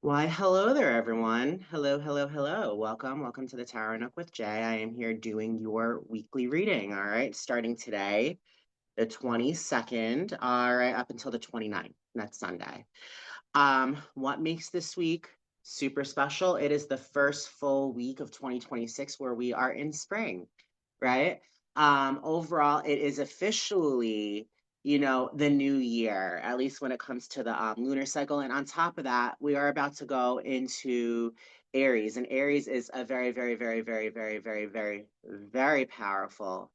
Why, hello there, everyone. Hello, hello, hello. Welcome to the Tarot Nook with Jay. I am here doing your weekly reading. All right, starting today, the 22nd, all right, up until the 29th. That's Sunday. What makes this week super special? It is the first full week of 2026 where we are in spring, right? Overall, it is officially, the new year, at least when it comes to the lunar cycle. And on top of that, we are about to go into Aries, and Aries is a very, very, very, very, very, very, very, very powerful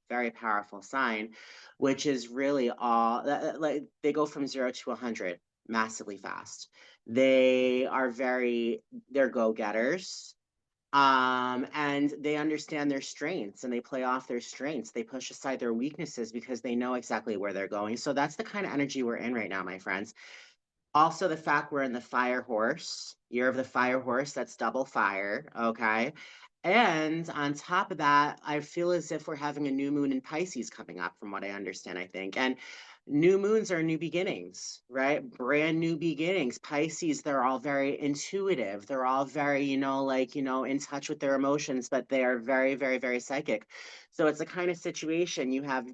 sign, which is really like they go from 0 to 100 massively fast. They're go-getters, and they understand their strengths and they play off their strengths. They push aside their weaknesses because they know exactly where they're going. So that's the kind of energy we're in right now, my friends. Also, the fact we're in the fire horse, year of the fire horse, that's double fire. Okay. And on top of that, I feel as if we're having a new moon in Pisces coming up, from what I understand, I think. And new moons are new beginnings, right? Brand new beginnings. Pisces, they're all very intuitive. They're all very, in touch with their emotions, but they are very, very, very psychic. So it's a kind of situation you have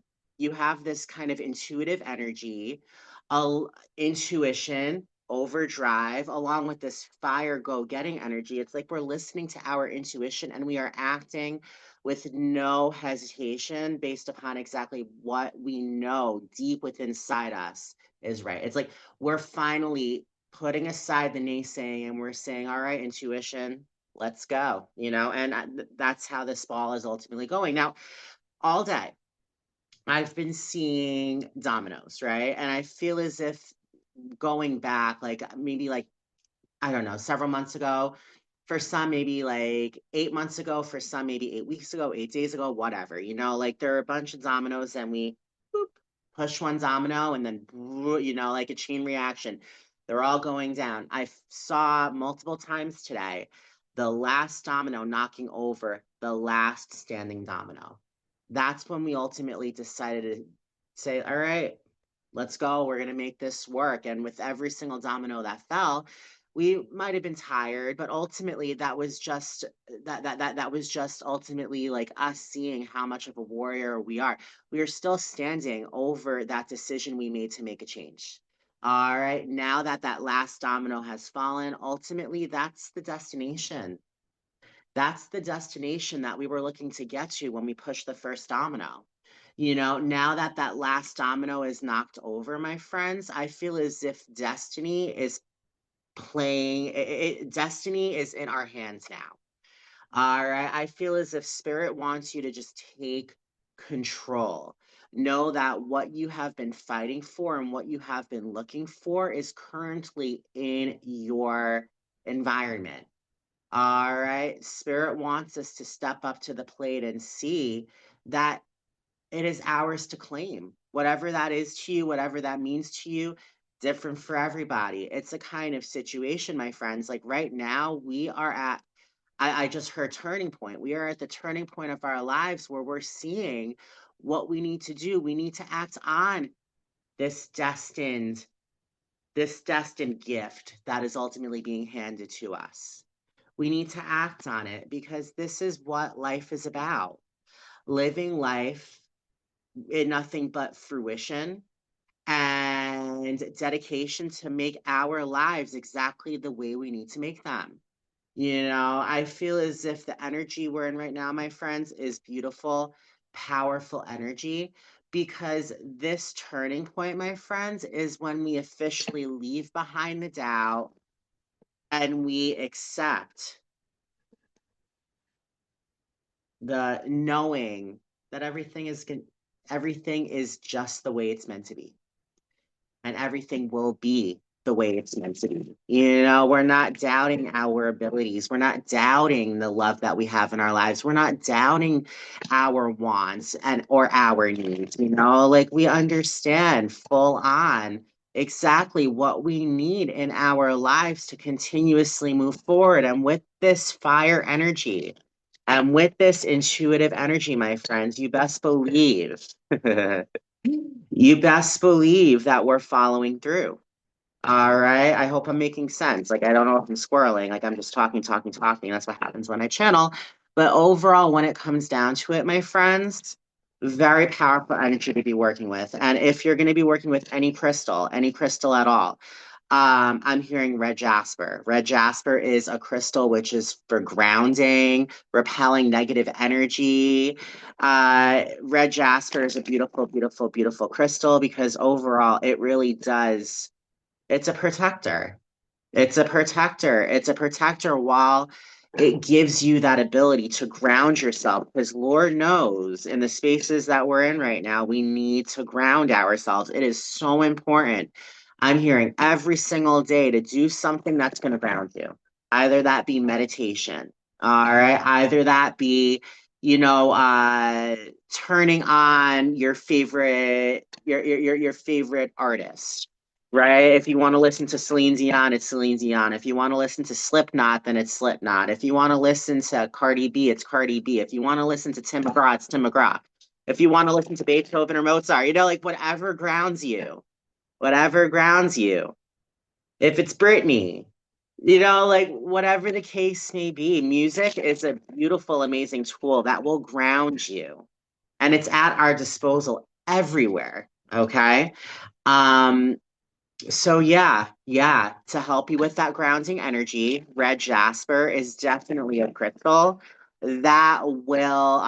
this kind of intuitive energy, uh, intuition, overdrive, along with this fire go getting energy. It's like we're listening to our intuition and we are acting with no hesitation based upon exactly what we know deep within inside us is right. It's like we're finally putting aside the naysaying and we're saying, all right, intuition, let's go, and that's how this ball is ultimately going. Now, all day, I've been seeing dominoes, right? And I feel as if going back, like maybe like, I don't know, several months ago, for some, maybe like 8 months ago, for some, maybe 8 weeks ago, 8 days ago, whatever, like there are a bunch of dominoes and we boop, push one domino and then, like a chain reaction. They're all going down. I saw multiple times today the last domino knocking over the last standing domino. That's when we ultimately decided to say, all right, let's go. We're going to make this work. And with every single domino that fell, we might have been tired, but ultimately that was just ultimately like us seeing how much of a warrior we are. We are still standing over that decision we made to make a change. All right, now that that last domino has fallen, ultimately that's the destination. That's the destination that we were looking to get to when we pushed the first domino. Now that that last domino is knocked over, my friends, I feel as if destiny is in our hands now. All right. I feel as if spirit wants you to just take control. Know that what you have been fighting for and what you have been looking for is currently in your environment. All right. Spirit wants us to step up to the plate and see that it is ours to claim. Whatever that is to you, whatever that means to you, different for everybody. It's a kind of situation, my friends. Like right now, we are at, I just heard turning point. We are at the turning point of our lives where we're seeing what we need to do. We need to act on this destined, this destined gift that is ultimately being handed to us. We need to act on it because this is what life is about. Living life in nothing but fruition and dedication to make our lives exactly the way we need to make them. I feel as if the energy we're in right now, my friends, is beautiful, powerful energy because this turning point, my friends, is when we officially leave behind the doubt and we accept the knowing that everything is just the way it's meant to be, and everything will be the way it's meant to be. We're not doubting our abilities. We're not doubting the love that we have in our lives. We're not doubting our wants and or our needs. Like we understand full on exactly what we need in our lives to continuously move forward. And with this fire energy and with this intuitive energy, my friends, you best believe you best believe that we're following through. All right. I hope I'm making sense. Like, I don't know if I'm squirreling. Like, I'm just talking, talking, talking. That's what happens when I channel. But overall, when it comes down to it, my friends, very powerful energy to be working with. And if you're going to be working with any crystal at all, I'm hearing red jasper. Red jasper is a crystal which is for grounding, repelling negative energy. Red jasper is a beautiful, beautiful, beautiful crystal because overall, it really does. It's a protector. It's a protector. It's a protector while it gives you that ability to ground yourself. Because Lord knows in the spaces that we're in right now, we need to ground ourselves. It is so important. I'm hearing every single day to do something that's going to ground you. Either that be meditation, all right? Either that be, you know, turning on your favorite, your favorite artist, right? If you want to listen to Celine Dion, it's Celine Dion. If you want to listen to Slipknot, then it's Slipknot. If you want to listen to Cardi B, it's Cardi B. If you want to listen to Tim McGraw, it's Tim McGraw. If you want to listen to Beethoven or Mozart, like whatever grounds you, whatever grounds you. If it's Britney, like whatever the case may be, music is a beautiful, amazing tool that will ground you. And it's at our disposal everywhere. Okay. Um, so yeah, to help you with that grounding energy, red jasper is definitely a crystal that will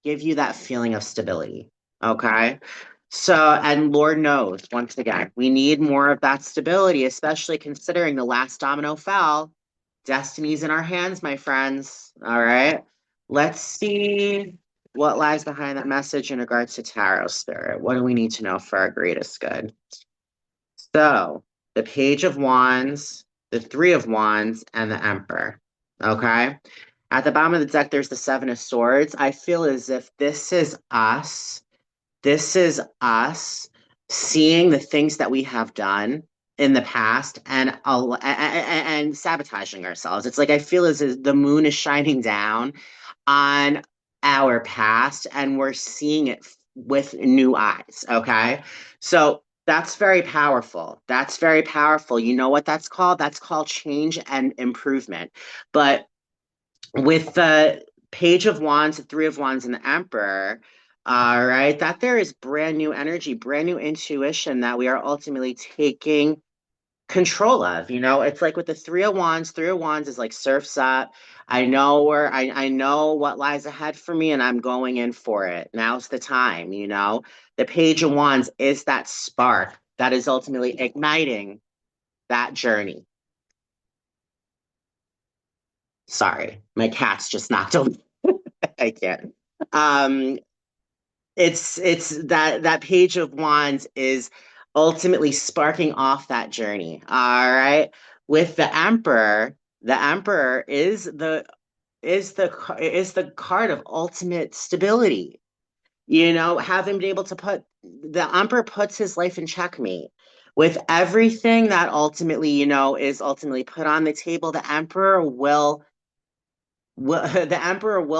give you that feeling of stability. Okay. So, and Lord knows, once again, we need more of that stability, especially considering the last domino fell. Destiny's in our hands, my friends. All right. Let's see what lies behind that message in regards to tarot spirit. What do we need to know for our greatest good? So the Page of Wands, the Three of Wands, and the Emperor. Okay. At the bottom of the deck, there's the Seven of Swords. I feel as if this is us. This is us seeing the things that we have done in the past and sabotaging ourselves. It's like I feel as if the moon is shining down on our past and we're seeing it with new eyes. Okay. So that's very powerful. That's very powerful. You know what that's called? That's called change and improvement. But with the Page of Wands, the Three of Wands, and the Emperor, all right, that there is brand new energy, brand new intuition that we are ultimately taking control of. It's like with the Three of Wands is like surfs up. I know what lies ahead for me and I'm going in for it. Now's the time. The Page of Wands is that spark that is ultimately igniting that journey. Sorry, my cat's just knocked over. I can't. Um, it's that Page of Wands is ultimately sparking off that journey. All right. With the Emperor is the card of ultimate stability. Having been able to put the Emperor puts his life in checkmate. With everything that ultimately, is ultimately put on the table, the Emperor will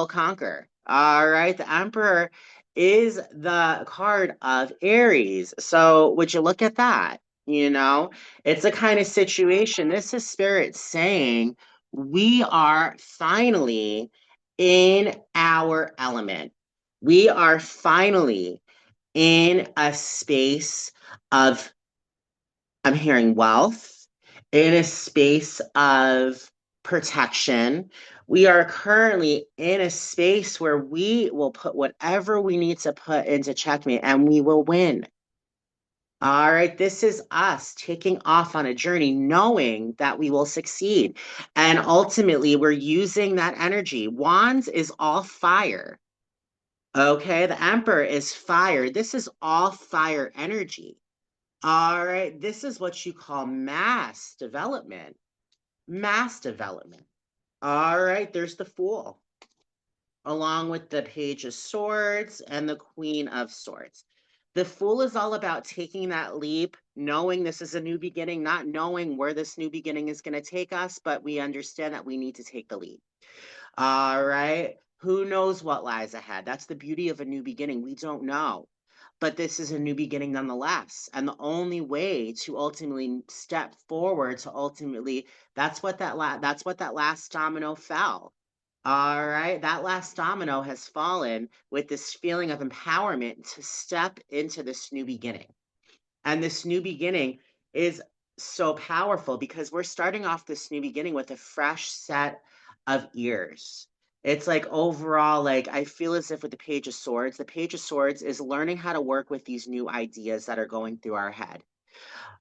conquer. All right. The Emperor is the card of Aries. So would you look at that? It's a kind of situation. This is Spirit saying we are finally in our element. We are finally in a space of, I'm hearing wealth, in a space of protection. We are currently in a space where we will put whatever we need to put into checkmate and we will win. All right, this is us taking off on a journey, knowing that we will succeed. And ultimately, we're using that energy. Wands is all fire. Okay, the Emperor is fire. This is all fire energy. All right, this is what you call mass development. Mass development. All right, there's the Fool, along with the Page of Swords and the Queen of Swords. The Fool is all about taking that leap, knowing this is a new beginning, not knowing where this new beginning is going to take us, but we understand that we need to take the leap. All right. Who knows what lies ahead? That's the beauty of a new beginning. We don't know. but this is a new beginning nonetheless. And the only way to ultimately step forward to ultimately that's what that last domino fell. All right, that last domino has fallen with this feeling of empowerment to step into this new beginning. And this new beginning is so powerful because we're starting off this new beginning with a fresh set of ears. It's like overall, like I feel as if with the Page of Swords is learning how to work with these new ideas that are going through our head.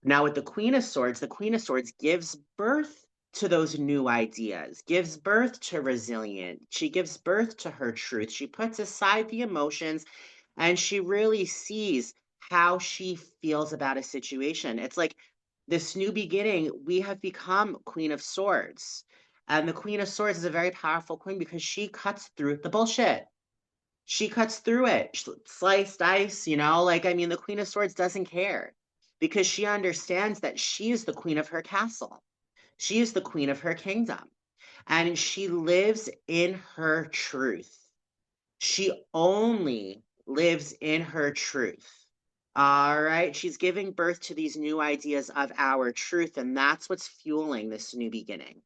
Now, with the Queen of Swords gives birth to those new ideas, gives birth to resilience. She gives birth to her truth. She puts aside the emotions and she really sees how she feels about a situation. It's like this new beginning, we have become Queen of Swords. And the Queen of Swords is a very powerful queen because she cuts through the bullshit. She cuts through it, slice, dice, like, I mean, the Queen of Swords doesn't care because she understands that she is the queen of her castle. She is the queen of her kingdom and she lives in her truth. She only lives in her truth. All right. She's giving birth to these new ideas of our truth, and that's what's fueling this new beginning.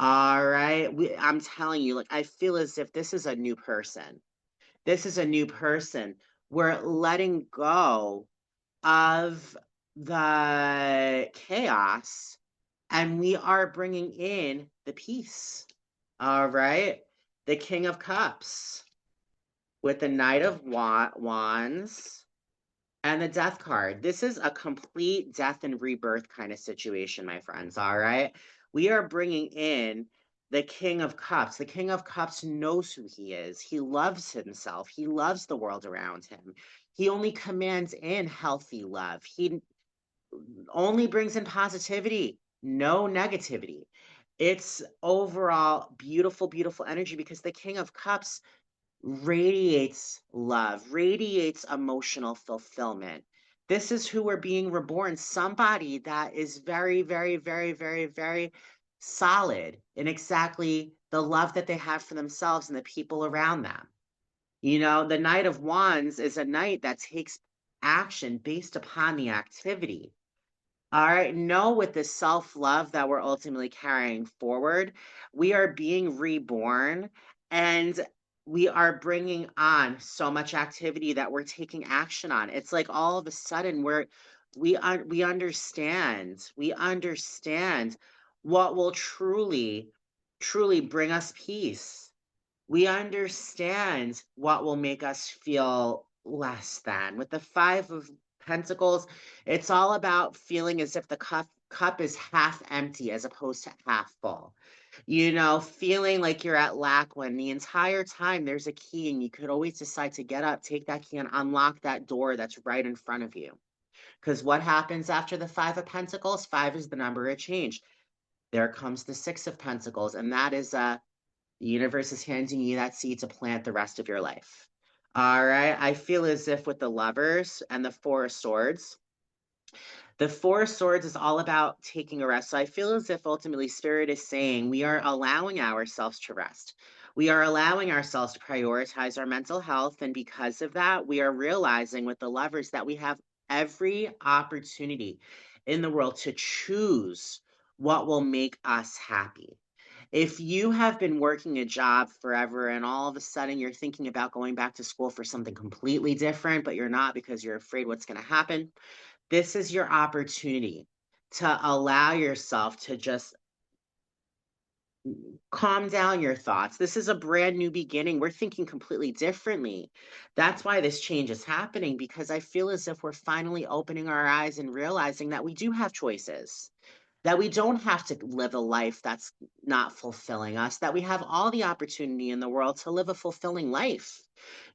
All right. I'm telling you, like, I feel as if this is a new person. This is a new person. We're letting go of the chaos and we are bringing in the peace. All right. The King of Cups with the Knight of Wands and the Death card. This is a complete death and rebirth kind of situation, my friends. All right. We are bringing in the King of Cups. The King of Cups knows who he is. He loves himself. He loves the world around him. He only commands in healthy love. He only brings in positivity, no negativity. It's overall beautiful, beautiful energy because the King of Cups radiates love, radiates emotional fulfillment. This is who we're being reborn. Somebody that is very, very, very, very, very solid in exactly the love that they have for themselves and the people around them. The Knight of Wands is a knight that takes action based upon the activity. All right. No, with the self love that we're ultimately carrying forward, we are being reborn and we are bringing on so much activity that we're taking action on. It's like all of a sudden we understand what will truly, truly bring us peace. We understand what will make us feel less than. With the Five of Pentacles, it's all about feeling as if the cup is half empty as opposed to half full. Feeling like you're at lack when the entire time there's a key and you could always decide to get up, take that key, and unlock that door that's right in front of you. Because what happens after the Five of Pentacles? Five is the number of change. There comes the Six of Pentacles, and that is the universe is handing you that seed to plant the rest of your life. All right. I feel as if with the Lovers and the Four of Swords, the Four of Swords is all about taking a rest. So I feel as if ultimately Spirit is saying we are allowing ourselves to rest. We are allowing ourselves to prioritize our mental health. And because of that, we are realizing with the Lovers that we have every opportunity in the world to choose what will make us happy. If you have been working a job forever and all of a sudden you're thinking about going back to school for something completely different, but you're not because you're afraid what's going to happen, this is your opportunity to allow yourself to just calm down your thoughts. This is a brand new beginning. We're thinking completely differently. That's why this change is happening because I feel as if we're finally opening our eyes and realizing that we do have choices, that we don't have to live a life that's not fulfilling us, that we have all the opportunity in the world to live a fulfilling life.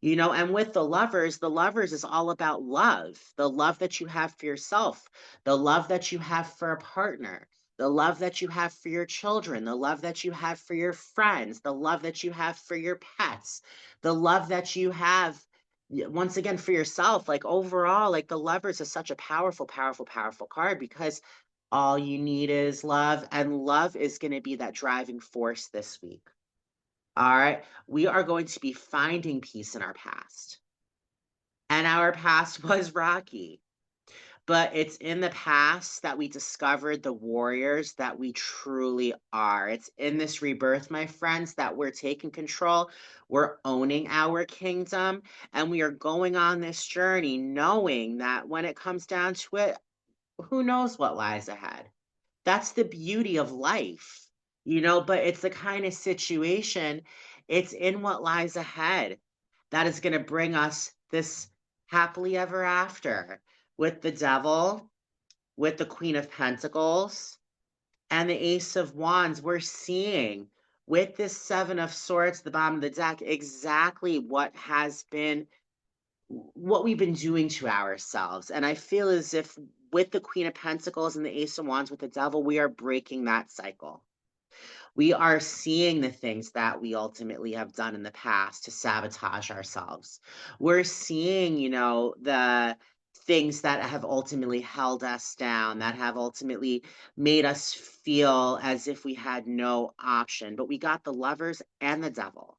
And with the lovers is all about love, the love that you have for yourself, the love that you have for a partner, the love that you have for your children, the love that you have for your friends, the love that you have for your pets, the love that you have once again for yourself. Like overall, like the lovers is such a powerful, powerful, powerful card because all you need is love, and love is going to be that driving force this week. All right. We are going to be finding peace in our past. And our past was rocky. But it's in the past that we discovered the warriors that we truly are. It's in this rebirth, my friends, that we're taking control. We're owning our kingdom, and we are going on this journey knowing that when it comes down to it, who knows what lies ahead? That's the beauty of life, but it's the kind of situation, it's in what lies ahead that is going to bring us this happily ever after with the devil, with the Queen of Pentacles, and the Ace of Wands. We're seeing with this Seven of Swords, the bottom of the deck, exactly what we've been doing to ourselves. And I feel as if with the Queen of Pentacles and the Ace of Wands with the devil, we are breaking that cycle. We are seeing the things that we ultimately have done in the past to sabotage ourselves. We're seeing, the things that have ultimately held us down, that have ultimately made us feel as if we had no option. But we got the Lovers and the devil.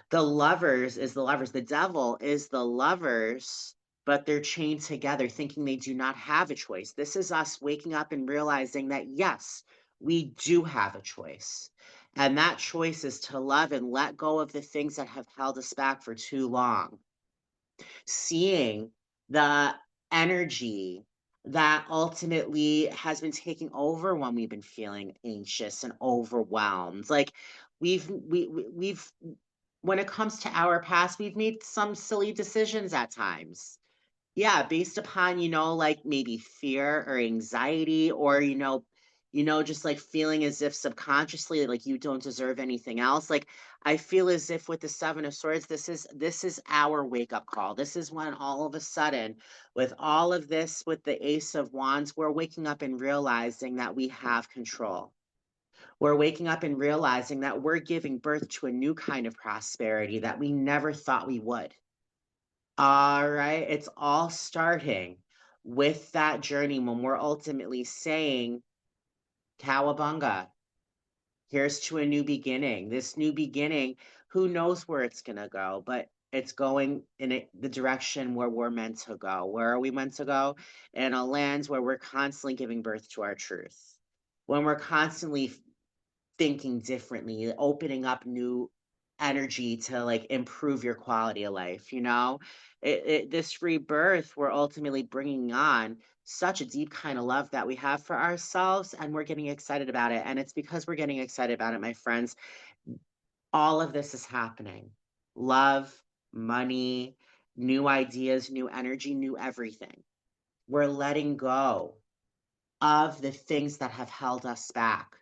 The Lovers is the Lovers. The devil is the Lovers, but they're chained together, thinking they do not have a choice. This is us waking up and realizing that, yes, we do have a choice. And that choice is to love and let go of the things that have held us back for too long. Seeing the energy that ultimately has been taking over when we've been feeling anxious and overwhelmed. Like we've when it comes to our past, we've made some silly decisions at times. Yeah, based upon, like maybe fear or anxiety or, just like feeling as if subconsciously like you don't deserve anything else. Like I feel as if with the Seven of Swords, this is our wake-up call. This is when all of a sudden, with all of this, with the Ace of Wands, we're waking up and realizing that we have control. We're waking up and realizing that we're giving birth to a new kind of prosperity that we never thought we would. All right. It's all starting with that journey when we're ultimately saying, Cowabunga, here's to a new beginning. This new beginning, who knows where it's going to go, but it's going in the direction where we're meant to go. Where are we meant to go? In a land where we're constantly giving birth to our truth. When we're constantly thinking differently, opening up new energy to like improve your quality of life, this rebirth, we're ultimately bringing on such a deep kind of love that we have for ourselves, and we're getting excited about it. And it's because we're getting excited about it, my friends, all of this is happening. Love, money, new ideas, new energy, new everything. We're letting go of the things that have held us back,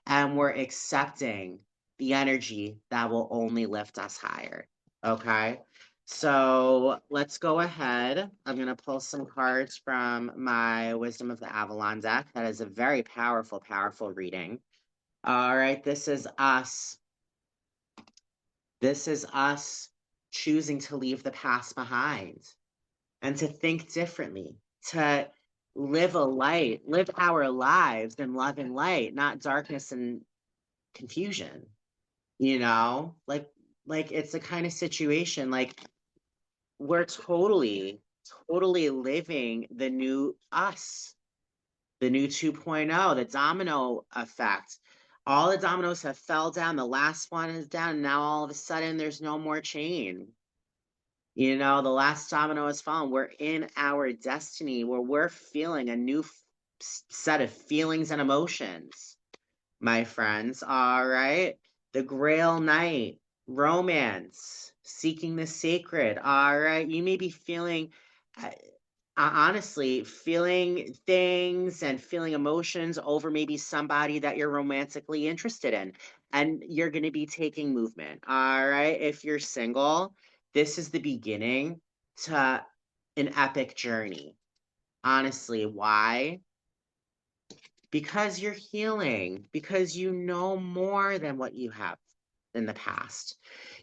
and we're accepting the energy that will only lift us higher. Okay. So let's go ahead. I'm going to pull some cards from my Wisdom of the Avalon deck. That is a very powerful, powerful reading. All right. This is us. This is us choosing to leave the past behind and to think differently, to live our lives in love and light, not darkness and confusion, like it's a kind of situation like we're totally living the new us, the new 2.0, the domino effect. All the dominoes have fell down, the last one is down, and now all of a sudden there's no more chain. The last domino has fallen. We're in our destiny where we're feeling a new set of feelings and emotions, my friends. All right. The Grail Knight, romance, seeking the sacred. All right. You may be feeling, honestly, feeling things and feeling emotions over maybe somebody that you're romantically interested in. And you're going to be taking movement. All right. If you're single, this is the beginning to an epic journey. Honestly, why? Because you're healing, because you know more than what you have in the past.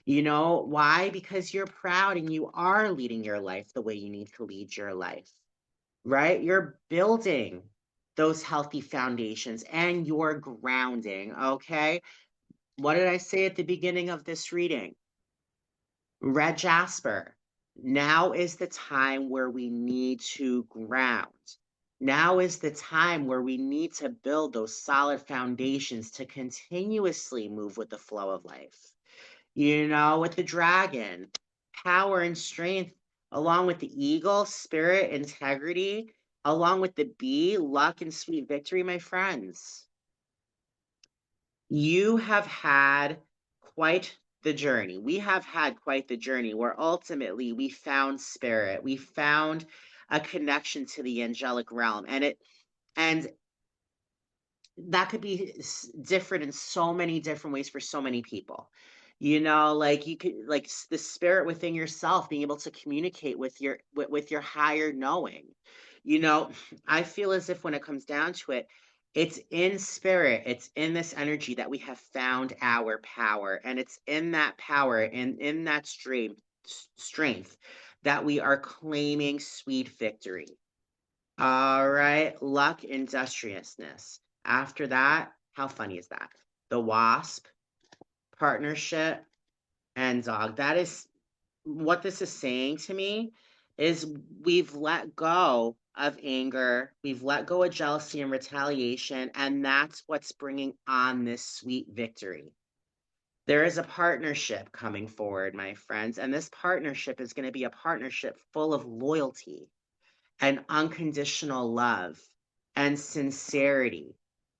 You know why? Because you're proud and you are leading your life the way you need to lead your life, right? You're building those healthy foundations and you're grounding, okay? What did I say at the beginning of this reading? Red jasper. Now is the time where we need to ground. Now is the time where we need to build those solid foundations to continuously move with the flow of life. With the dragon, power and strength, along with the eagle, spirit, integrity, along with the bee, luck and sweet victory, my friends. You have had quite the journey. We have had quite the journey where ultimately we found spirit. We found a connection to the angelic realm. And that could be different in so many different ways for so many people. Like you could, like the spirit within yourself being able to communicate with your higher knowing. you know I feel as if when it comes down to it, it's in spirit, it's in this energy that we have found our power, and it's in that power and in that strength that we are claiming sweet victory. All right, luck, industriousness. After that, how funny is that? The wasp, partnership, and dog. That is what this is saying to me, is we've let go of anger, we've let go of jealousy and retaliation, and that's what's bringing on this sweet victory. There is a partnership coming forward, my friends, and this partnership is going to be a partnership full of loyalty and unconditional love and sincerity.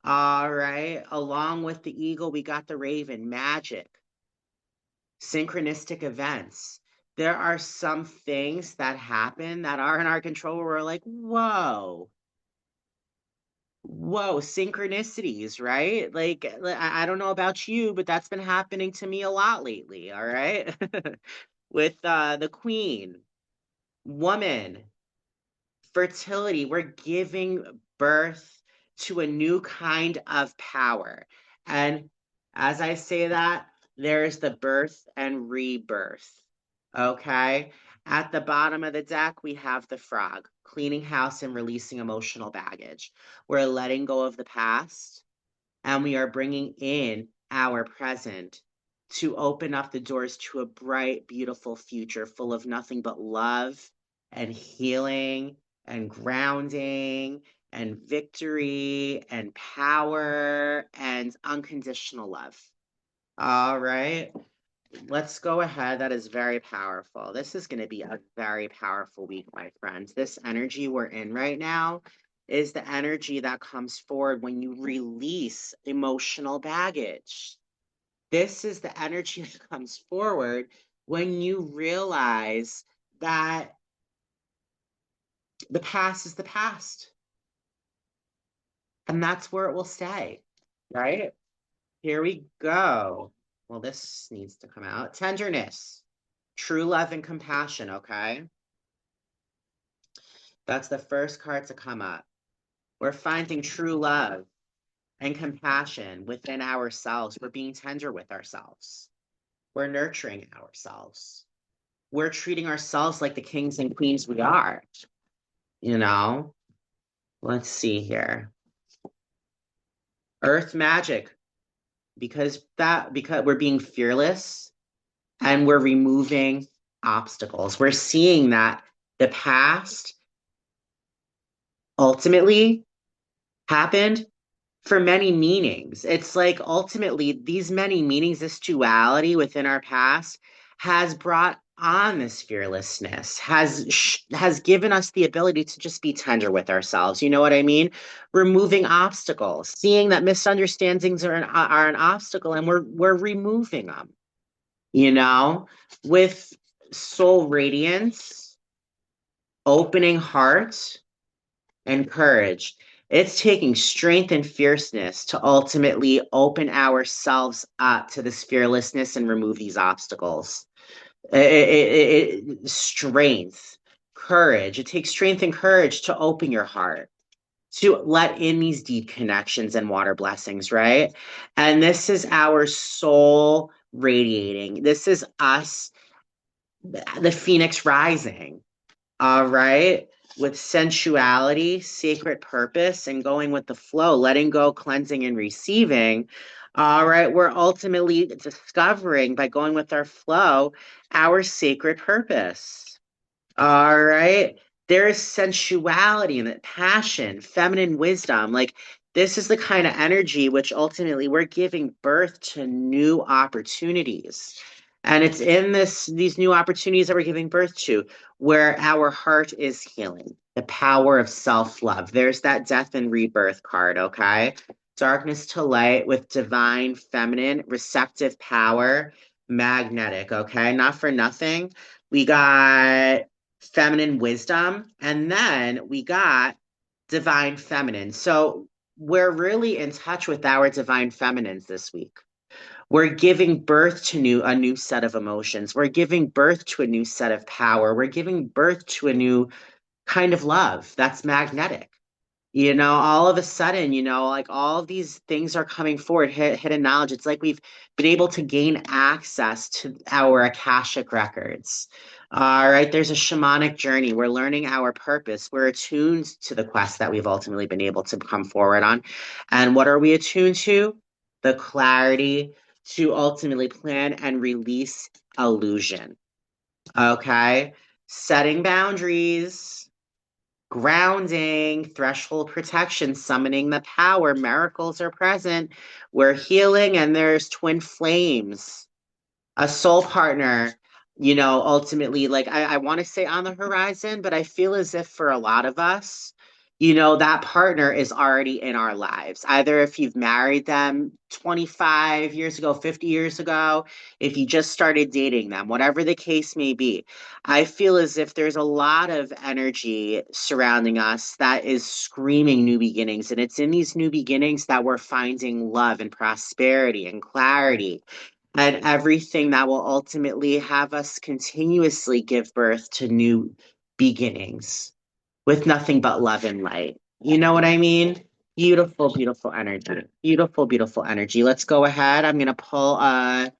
All right. Along with the eagle, we got the raven, magic, synchronistic events. There are some things that happen that are in our control where we're like, whoa, synchronicities, right? Like, I don't know about you, but that's been happening to me a lot lately. All right. With the queen, woman, fertility, we're giving birth to a new kind of power. And as I say that, there's the birth and rebirth. Okay. At the bottom of the deck, we have the frog, cleaning house and releasing emotional baggage. We're letting go of the past and we are bringing in our present to open up the doors to a bright, beautiful future full of nothing but love and healing and grounding and victory and power and unconditional love. All right, let's go ahead. That is very powerful. This is going to be a very powerful week, my friends. This energy we're in right now is the energy that comes forward when you release emotional baggage. This is the energy that comes forward when you realize that the past is the past, and that's where it will stay, right? Here we go. Well, this needs to come out. Tenderness, true love and compassion, okay? That's the first card to come up. We're finding true love and compassion within ourselves. We're being tender with ourselves. We're nurturing ourselves. We're treating ourselves like the kings and queens we are. You know, let's see here. Earth magic, because we're being fearless and we're removing obstacles. We're seeing that the past ultimately happened for many meanings. It's like ultimately these many meanings, this duality within our past has brought on this fearlessness, has given us the ability to just be tender with ourselves. You know what I mean? Removing obstacles, seeing that misunderstandings are an obstacle, and we're removing them. With soul radiance, opening heart, and courage. It's taking strength and fierceness to ultimately open ourselves up to this fearlessness and remove these obstacles. Strength, courage. It takes strength and courage to open your heart, to let in these deep connections and water blessings, right? And this is our soul radiating. This is us, the phoenix rising. All right. With sensuality, sacred purpose, and going with the flow, letting go, cleansing, and receiving. All right. We're ultimately discovering by going with our flow our sacred purpose. All right. There is sensuality and passion, feminine wisdom. Like this is the kind of energy which ultimately we're giving birth to new opportunities. And it's in these new opportunities that we're giving birth to where our heart is healing, the power of self-love. There's that death and rebirth card, okay? Darkness to light with divine feminine, receptive power, magnetic, okay? Not for nothing. We got feminine wisdom, and then we got divine feminine. So we're really in touch with our divine feminines this week. We're giving birth to a new set of emotions. We're giving birth to a new set of power. We're giving birth to a new kind of love that's magnetic. All of a sudden, like all of these things are coming forward, hidden knowledge. It's like we've been able to gain access to our Akashic records. All right, there's a shamanic journey. We're learning our purpose. We're attuned to the quest that we've ultimately been able to come forward on. And what are we attuned to? The clarity to ultimately plan and release illusion. Okay, setting boundaries, grounding, threshold protection, summoning the power, miracles are present. We're healing, and there's twin flames, a soul partner, ultimately, like I want to say on the horizon, but I feel as if for a lot of us, that partner is already in our lives. Either if you've married them 25 years ago, 50 years ago, if you just started dating them, whatever the case may be, I feel as if there's a lot of energy surrounding us that is screaming new beginnings. And it's in these new beginnings that we're finding love and prosperity and clarity and everything that will ultimately have us continuously give birth to new beginnings with nothing but love and light. You know what I mean? Beautiful, beautiful energy. Beautiful, beautiful energy. Let's go ahead. I'm going to pull a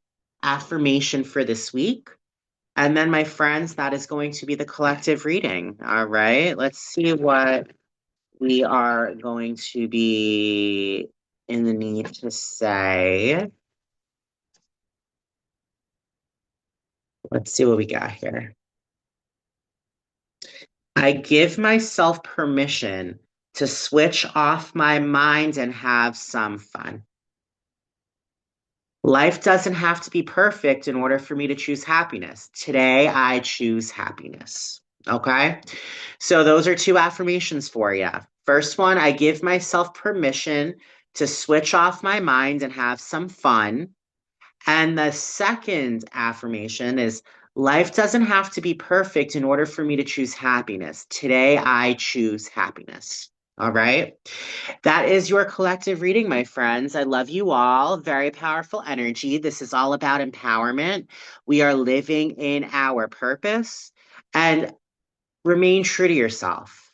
affirmation for this week. And then, my friends, that is going to be the collective reading. All right. Let's see what we are going to be in the need to say. Let's see what we got here. I give myself permission to switch off my mind and have some fun. Life doesn't have to be perfect in order for me to choose happiness. Today, I choose happiness. Okay. So, those are two affirmations for you. First one, I give myself permission to switch off my mind and have some fun. And the second affirmation is life doesn't have to be perfect in order for me to choose happiness. Today, I choose happiness. All right. That is your collective reading, my friends. I love you all. Very powerful energy. This is all about empowerment. We are living in our purpose and remain true to yourself.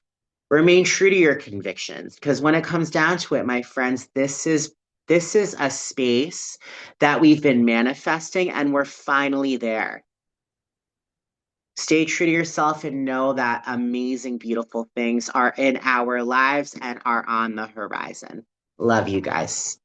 Remain true to your convictions because when it comes down to it, my friends, this is a space that we've been manifesting and we're finally there. Stay true to yourself and know that amazing, beautiful things are in our lives and are on the horizon. Love you guys.